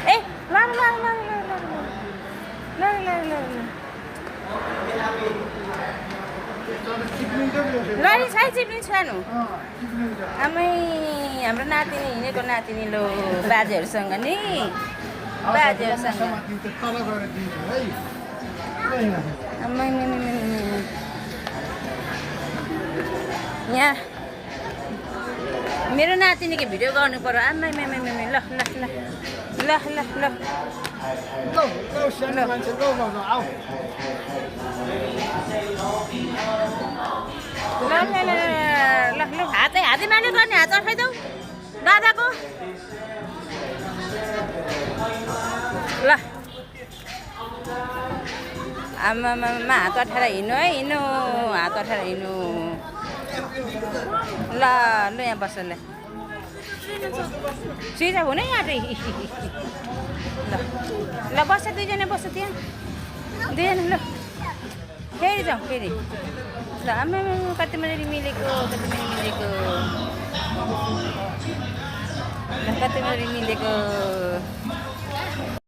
ए ल ल ल ल ल लडी छै चिप्लिङ सानो आमै हाम्रो नातिनी हिँडेको नातिनी लो बाजेहरूसँग नि बाजेहरूसँग आमै यहाँ मेरो नातिनीको भिडियो गर्नु पर्यो आमै ल ल ल ल ल ल ल हातै माने गर्ने हात अठाइदेऊ दादाको ल आमामा हात अठाएर हिँड्नु है हिँड्नु हात अठाएर हिँड्नु ल ल यहाँ बस ल स्विच अफ हुनै आँटे ल ल बस्छ दुईजना बस्छ त्यहाँ दुईजना ल फेरि जाउँ फेरि ल आमा कति मजाले मिलेको कति मजाले मिलेको ल कति मजाले मिलेको